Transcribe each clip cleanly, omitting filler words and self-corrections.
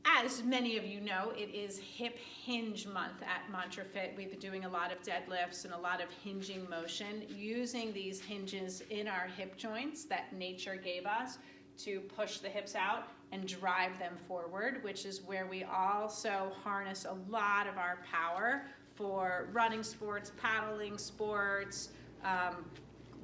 As many of you know, it is Hip Hinge Month at MantraFit. We've been doing a lot of deadlifts and a lot of hinging motion, using these hinges in our hip joints that nature gave us to push the hips out and drive them forward, which is where we also harness a lot of our power for running sports, paddling sports,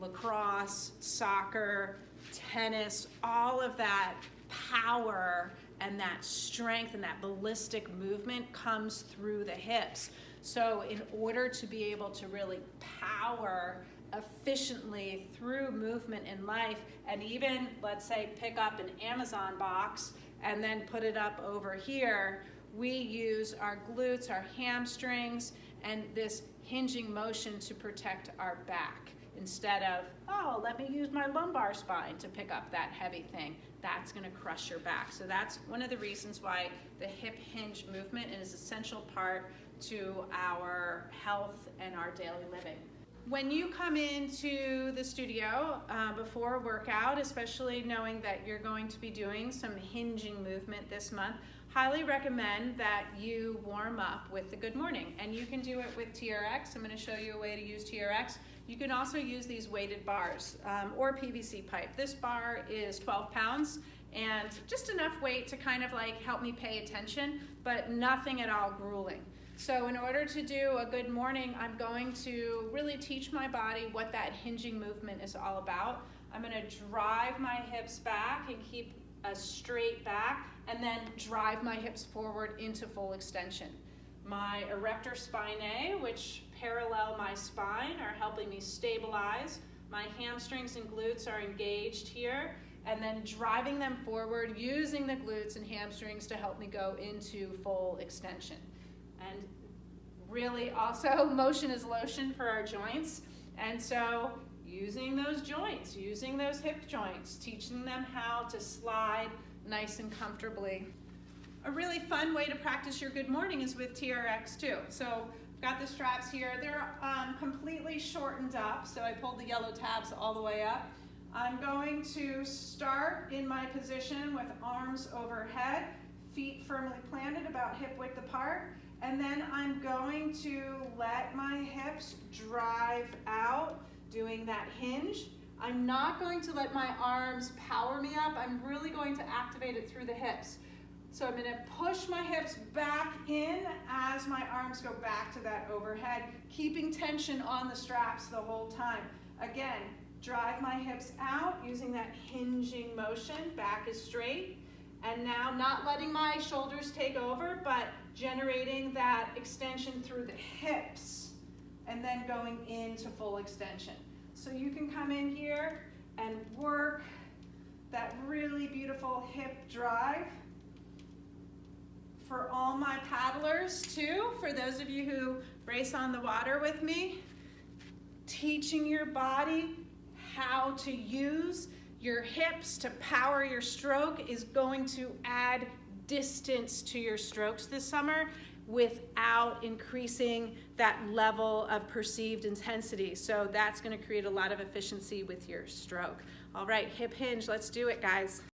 lacrosse, soccer, tennis, all of that power and that strength and that ballistic movement comes through the hips. So in order to be able to really power efficiently through movement in life, and even, let's say, pick up an Amazon box and then put it up over here, we use our glutes, our hamstrings, and this hinging motion to protect our back. Instead of, oh, let me use my lumbar spine to pick up that heavy thing. That's gonna crush your back. So that's one of the reasons why the hip hinge movement is an essential part to our health and our daily living. When you come into the studio before a workout, especially knowing that you're going to be doing some hinging movement this month, highly recommend that you warm up with the good morning. And you can do it with TRX. I'm going to show you a way to use TRX. You can also use these weighted bars or PVC pipe. This bar is 12 pounds and just enough weight to kind of like help me pay attention, but nothing at all grueling. So in order to do a good morning, I'm going to really teach my body what that hinging movement is all about. I'm going to drive my hips back and keep a straight back, and then drive my hips forward into full extension. My erector spinae, which parallel my spine, are helping me stabilize. My hamstrings and glutes are engaged here, and then driving them forward using the glutes and hamstrings to help me go into full extension. And really also, motion is lotion for our joints, and so using those joints, using those hip joints, teaching them how to slide nice and comfortably. A really fun way to practice your good morning is with TRX too. So I've got the straps here. They're completely shortened up, so I pulled the yellow tabs all the way up. I'm going to start in my position with arms overhead, feet firmly planted about hip width apart, and then I'm going to let my hips drive out, doing that hinge. I'm not going to let my arms power me up. I'm really going to activate it through the hips. So I'm going to push my hips back in as my arms go back to that overhead, keeping tension on the straps the whole time. Again, drive my hips out using that hinging motion. Back is straight. And now not letting my shoulders take over, but generating that extension through the hips and then going into full extension. So you can come in here and work that really beautiful hip drive. For all my paddlers too, for those of you who race on the water with me, teaching your body how to use your hips to power your stroke is going to add distance to your strokes this summer without increasing that level of perceived intensity. So that's going to create a lot of efficiency with your stroke. All right, hip hinge, let's do it, guys.